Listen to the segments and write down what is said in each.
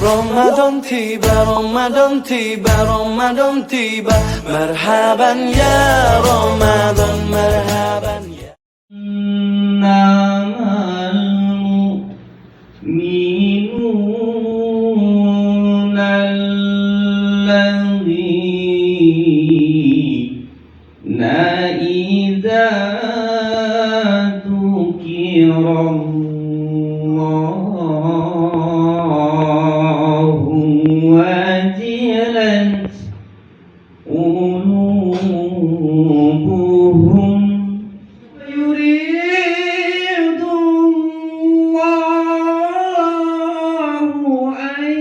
رمضان تيبا رمضان تيبا رمضان تيبا مرحبا يا رمضان مرحبا يا المؤمنون الذين إذا ذكر الله وجلت قلوبهم يريد الله أن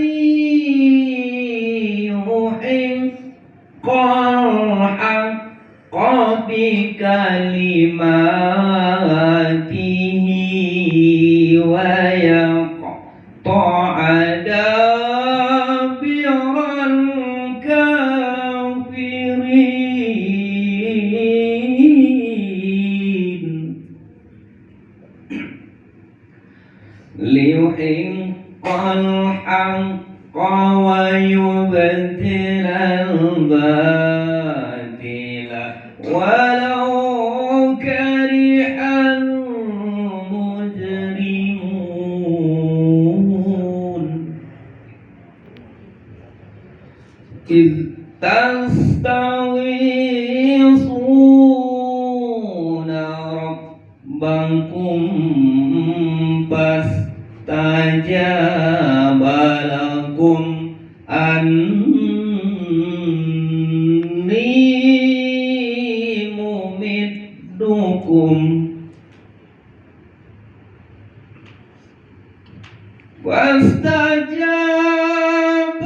يحق الحق بكلماته ويقطع دابر الكافرين ليحق الحق ويبدل الباطل ولو كره المجرمون إذ تستغيثون ربكم فاستجاب لكم أني ممدكم واستجاب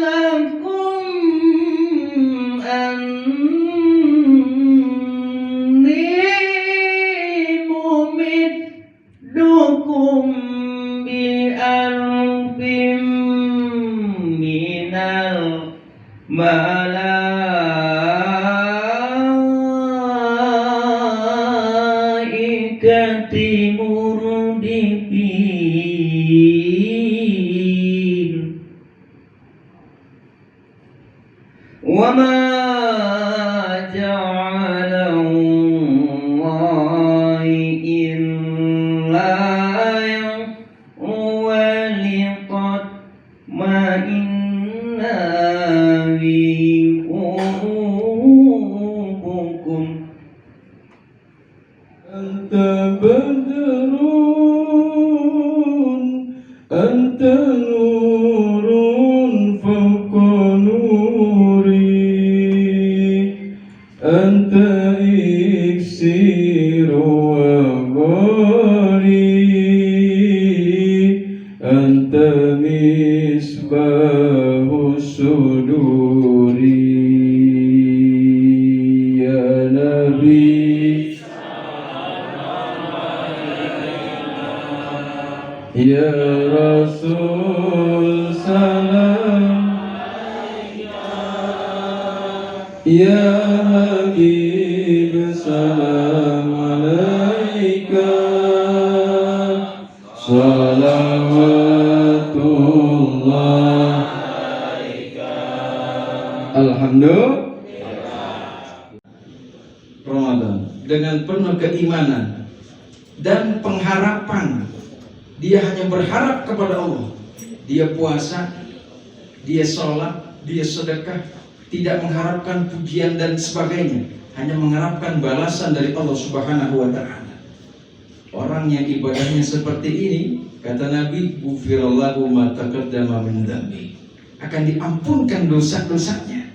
لكم أني ممدكم بألف من الملائكة مردفين وما جعله الله إلا ولتطمئن به قلوبكم أنت بدر أنت نور فوق نوري أنت إكسير وغاري أنت مصباح الصدور يا نبي يا رسول سلام يا حبيب سلام عليك صلوات الله Alhamdulillah. Ramadan dengan penuh keimanan dan pengharapan. Dia hanya berharap kepada Allah. Dia puasa, dia sholat, dia sedekah, tidak mengharapkan pujian dan sebagainya, hanya mengharapkan balasan dari Allah Subhanahu wa Ta'ala. Orang yang ibadahnya seperti ini, kata Nabi, ghufirallahu ma taqaddama min dzambi, akan diampunkan dosa-dosanya.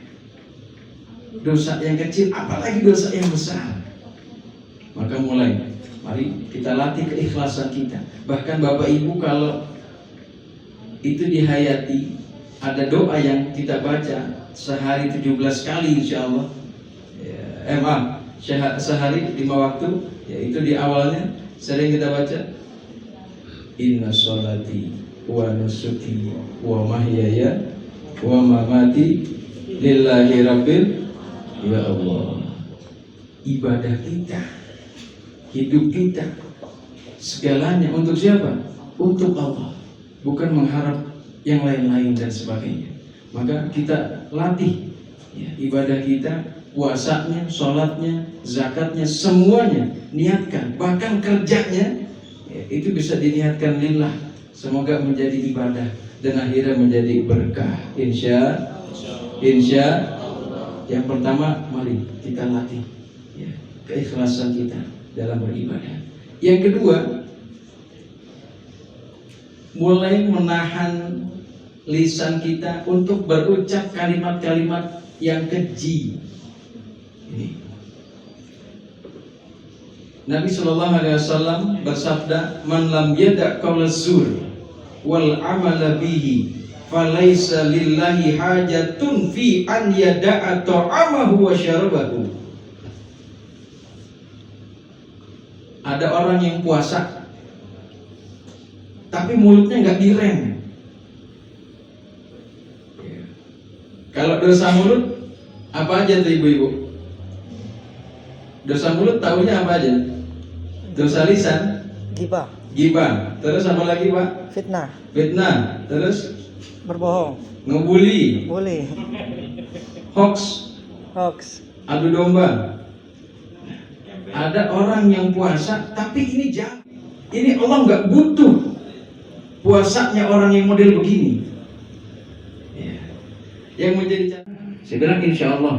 Dosa yang kecil, apalagi dosa yang besar. Maka mulai, mari kita latih keikhlasan kita. Bahkan Bapak Ibu kalau itu dihayati, ada doa yang kita baca sehari 17 kali insya Allah. Sehari 5 waktu, yaitu di awalnya sering kita baca, inna sholati wa nusuki wa mahyaya wa mamati lillahi rabbil. Ya Allah, ibadah kita, hidup kita, segalanya untuk siapa? Untuk Allah. Bukan mengharap yang lain-lain dan sebagainya. Maka kita latih ya, ibadah kita, puasanya, sholatnya, zakatnya, semuanya niatkan. Bahkan kerjanya ya, itu bisa diniatkan lillah. Semoga menjadi ibadah dan akhirnya menjadi berkah. Insya yang pertama, mari kita latih ya, keikhlasan kita dalam beribadah. Yang kedua, mulai menahan lisan kita untuk berucap kalimat-kalimat yang keji. Ini. Nabi Shallallahu Alaihi Wasallam bersabda, "Man lam yada' qaula zur wal amala bihi, falaisa lillahi hajatun fi an yada'a ta'amahu wa syarabahu." Ada orang yang puasa tapi mulutnya nggak direm. Kalau dosa mulut apa aja tuh ibu-ibu? Dosa mulut tahunya apa aja? Dosa lisan Gibah. Terus apa lagi Pak? Fitnah. Terus Berbohong. ngebully, Boleh. hoax, adu domba. Ada orang yang puasa tapi ini jangan. Ini Allah nggak butuh puasanya orang yang model begini. Ya. Yang menjadi catatan, saya bilang insya Allah.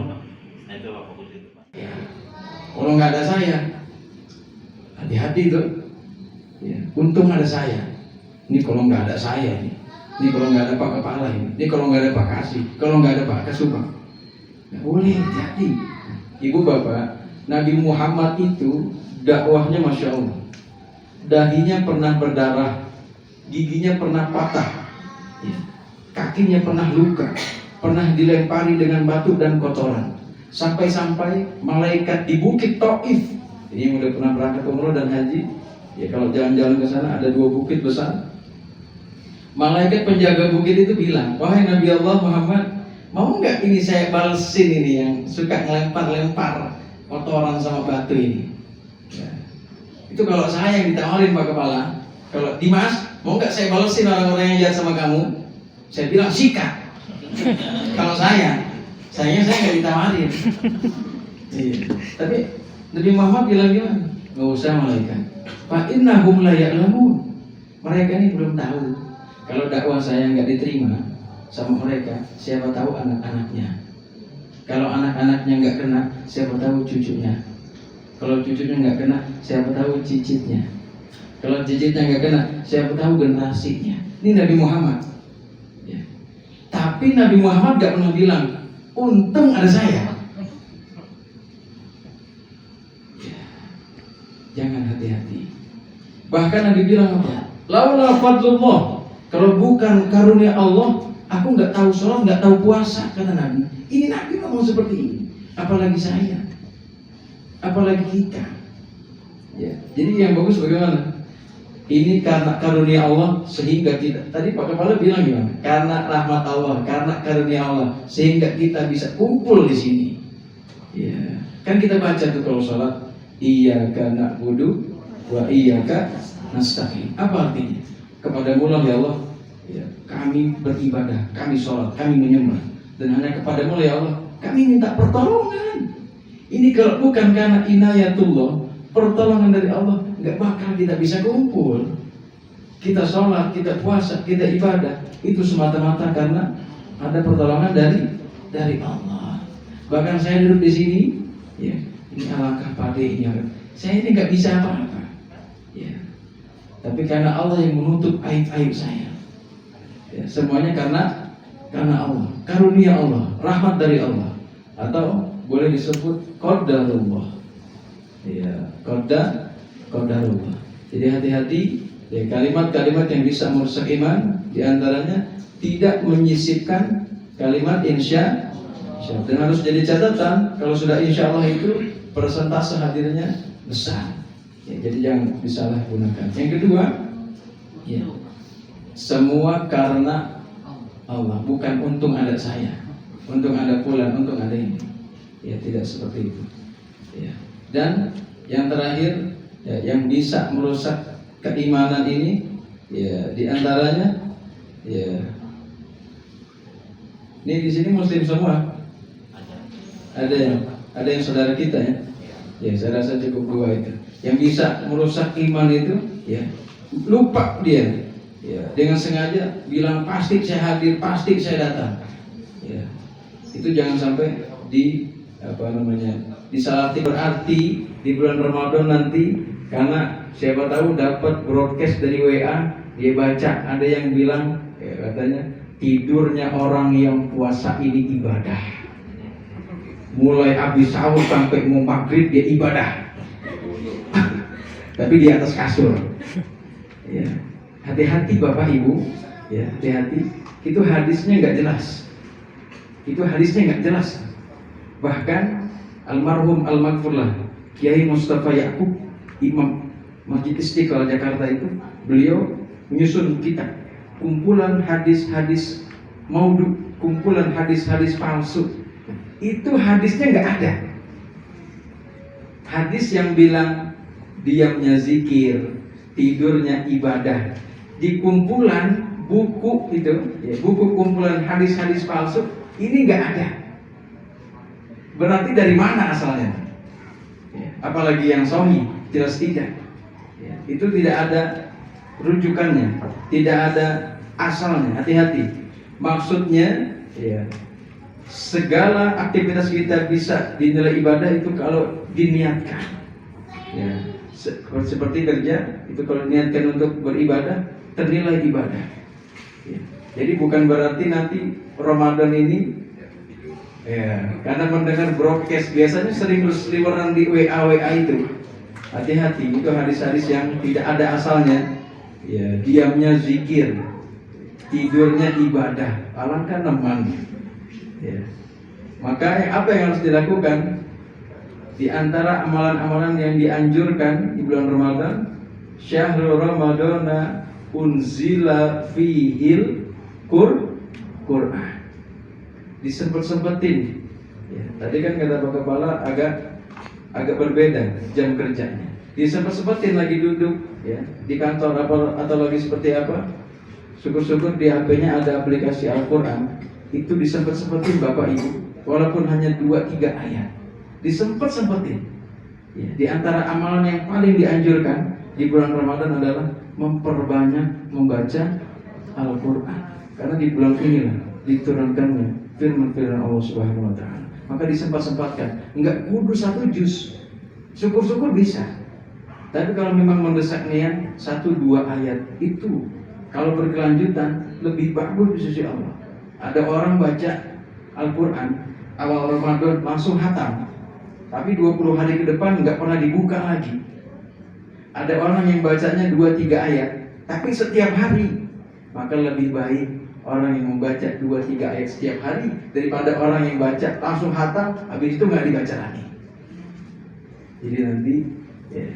Ya. Kalau nggak ada saya, hati-hati tuh. Ya. Untung ada saya. Ini kalau nggak ada saya nih. Ini kalau nggak ada Pak Kepala ini kalau nggak ada Pak Kasih, kalau nggak ada Pak Kasubag, nggak boleh. Hati-hati. Ibu bapak, Nabi Muhammad itu dakwahnya masya Allah. Dahinya pernah berdarah, giginya pernah patah, ya. Kakinya pernah luka, pernah dilempari dengan batu dan kotoran. Sampai-sampai malaikat di Bukit Taif, ini udah pernah berangkat umroh dan haji, ya kalau jalan-jalan ke sana ada 2 bukit besar. Malaikat penjaga bukit itu bilang, wahai Nabi Allah Muhammad, mau nggak ini saya balesin ini yang suka ngelempar-lempar kotoran sama batu ini? Ya. Itu kalau saya yang ditawarin Pak Kepala, kalau Dimas, mau nggak saya balesin orang-orang yang jahat sama kamu? Saya bilang sikat. Kalau saya nggak ditawarin. Iya. Tapi Nabi Muhammad bilang gimana? Nggak usah malaikat. Fa innahum la ya'lamun. Mereka ini belum tahu. Kalau dakwah saya nggak diterima sama mereka, siapa tahu anak-anaknya. Kalau anak-anaknya nggak kena, siapa tahu cucunya. Kalau cucunya nggak kena, siapa tahu cicitnya. Kalau cicitnya nggak kena, siapa tahu generasinya. Ini Nabi Muhammad. Ya. Tapi Nabi Muhammad nggak pernah bilang, untung ada saya. Ya. Jangan hati-hati. Bahkan Nabi bilang apa? Laula fadlullah. Kalau bukan karunia Allah, aku nggak tahu sholat, nggak tahu puasa, kata Nabi. Ini Nabi ngomong seperti ini. Apalagi saya, apalagi kita. Ya. Jadi yang bagus bagaimana? Ini karena karunia Allah sehingga kita. Tadi Pak Kepala bilang gimana? Karena rahmat Allah, karena karunia Allah sehingga kita bisa kumpul di sini. Ya. Kan kita baca tuh kalau sholat, iyyaka na'budu wa iyyaka nasta'in. Apa artinya? Kepadamu lah ya Allah, ya, kami beribadah, kami sholat, kami menyembah, dan hanya kepadamu lah ya Allah kami minta pertolongan. Ini kalau bukan karena inayatullah, pertolongan dari Allah, nggak bakal kita bisa kumpul. Kita sholat, kita puasa, kita ibadah, itu semata-mata karena ada pertolongan dari Allah. Bahkan saya duduk di sini, ya, ini alangkah padanya. Saya ini nggak bisa apa-apa. Ya. Tapi karena Allah yang menutup aib-aib saya. Ya, semuanya karena Allah, karunia Allah, rahmat dari Allah, atau boleh disebut qadarullah. Ya, qadarullah. Jadi hati-hati ya, kalimat-kalimat yang bisa merusak iman, diantaranya tidak menyisipkan kalimat insya Allah. Dan harus jadi catatan kalau sudah insya Allah itu persentase hadirnya besar. Ya, jadi jangan disalahgunakan. Yang kedua, ya, semua karena Allah, bukan untung ada saya, untung ada fulan, untung ada ini. Ya, tidak seperti itu. Ya. Dan yang terakhir, ya, yang bisa merusak keimanan ini, ya, diantaranya, ya, Ini di sini muslim semua. Ada yang saudara kita ya. Ya, saya rasa cukup dua itu. Yang bisa merusak iman itu, ya, lupa dia. Ya, dengan sengaja bilang pasti saya hadir, pasti saya datang. Ya, itu jangan sampai disalahkan. Berarti di bulan Ramadan nanti, karena siapa tahu dapat broadcast dari WA, dia baca ada yang bilang, ya, katanya tidurnya orang yang puasa ini ibadah. Mulai habis sahur sampai mau maghrib dia ibadah. Tapi di atas kasur. Ya. Hati-hati Bapak Ibu, ya, hati-hati. Itu hadisnya nggak jelas. Bahkan almarhum almarhumlah Kiai Mustafa Yakub, Imam Masjid Istiqlal Jakarta itu, beliau menyusun kitab kumpulan hadis-hadis maudhu, kumpulan hadis-hadis palsu. Itu hadisnya nggak ada. Hadis yang bilang diamnya zikir, tidurnya ibadah, di kumpulan buku itu, ya, buku kumpulan hadis-hadis palsu ini nggak ada. Berarti dari mana asalnya? Ya, apalagi yang sahih, jelas tidak. Ya, itu tidak ada rujukannya, tidak ada asalnya. Hati-hati. Maksudnya, ya, segala aktivitas kita bisa dinilai ibadah itu kalau diniatkan. Ya, seperti kerja itu kalau diniatkan untuk beribadah ternilai ibadah. Ya, jadi bukan berarti nanti Ramadan ini, ya, karena mendengar broadcast biasanya sering berseliweran di WA itu. Hati-hati, itu hadis-hadis yang tidak ada asalnya. Ya, diamnya zikir, tidurnya ibadah, alangkah nemannya. Ya. Maka apa yang harus dilakukan? Di antara amalan-amalan yang dianjurkan di bulan Ramadan, Syahrul Ramadana unzila fihil Qur'an. Disempet-sempetin. Ya, tadi kan kata Pak Kepala agak berbeda jam kerjanya. Disempet-sempetin lagi duduk, ya, di kantor atau lagi seperti apa? Syukur-syukur di HP-nya ada aplikasi Al-Quran. Itu disempet-sempetin Bapak Ibu, walaupun hanya 2-3 ayat, disempet-sempetin. Ya, di antara amalan yang paling dianjurkan di bulan Ramadan adalah memperbanyak membaca Al-Quran, karena di bulan inilah diturunkannya firman-firman Allah Subhanahu Wa Taala. Maka disempat-sempatkan, enggak kudu 1 juz, syukur-syukur bisa. Tapi kalau memang mendesak niat 1-2 ayat itu, kalau berkelanjutan lebih bagus di sisi Allah. Ada orang baca Al-Quran awal Ramadan langsung hatam, tapi 20 hari ke depan nggak pernah dibuka lagi. Ada orang yang bacanya 2-3 ayat, tapi setiap hari. Maka lebih baik orang yang membaca 2-3 ayat setiap hari daripada orang yang baca langsung hatam, habis itu nggak dibaca lagi. Jadi nanti, ya,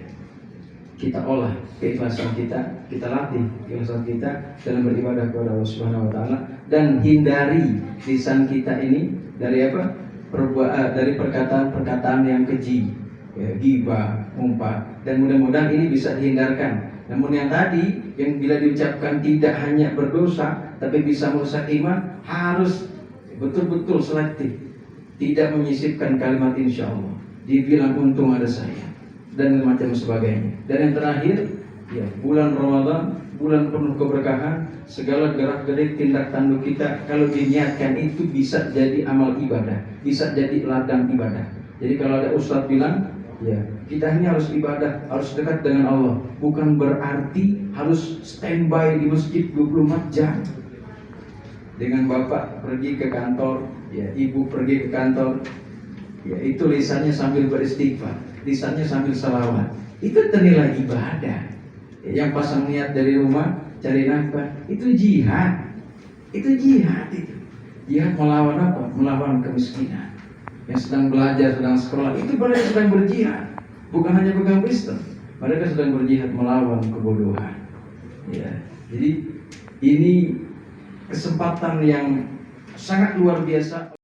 kita olah keikhlasan kita latih keikhlasan kita dalam beribadah kepada Allah Subhanahu Wa Taala, dan hindari lisan kita ini dari apa? Dari perkataan-perkataan yang keji, ya, ghibah, ngumpat, dan mudah-mudahan ini bisa dihindarkan. Namun yang tadi, yang bila diucapkan tidak hanya berdosa, tapi bisa merusak iman, harus betul-betul selektif, tidak menyisipkan kalimat insya Allah, dibilang untung ada saya, dan macam sebagainya. Dan yang terakhir, ya, bulan Ramadan, bulan penuh keberkahan, segala gerak-gerik tindak tanduk kita kalau diniatkan itu bisa jadi amal ibadah, bisa jadi ladang ibadah. Jadi kalau ada ustadz bilang, ya, kita ini harus ibadah, harus dekat dengan Allah, bukan berarti harus standby di masjid 24 jam. Dengan bapak pergi ke kantor, ya, ibu pergi ke kantor, ya, itu lisannya sambil beristighfar, lisannya sambil salawat, itu ternilai ibadah. Ya, yang pasang niat dari rumah cari nafkah, itu jihad. Itu jihad itu. Jihad melawan apa? Melawan kemiskinan. Yang sedang belajar, sedang sekolah, itu mereka sedang berjihad. Bukan hanya pegang pistol, mereka sedang berjihad melawan kebodohan. Ya, jadi ini kesempatan yang sangat luar biasa.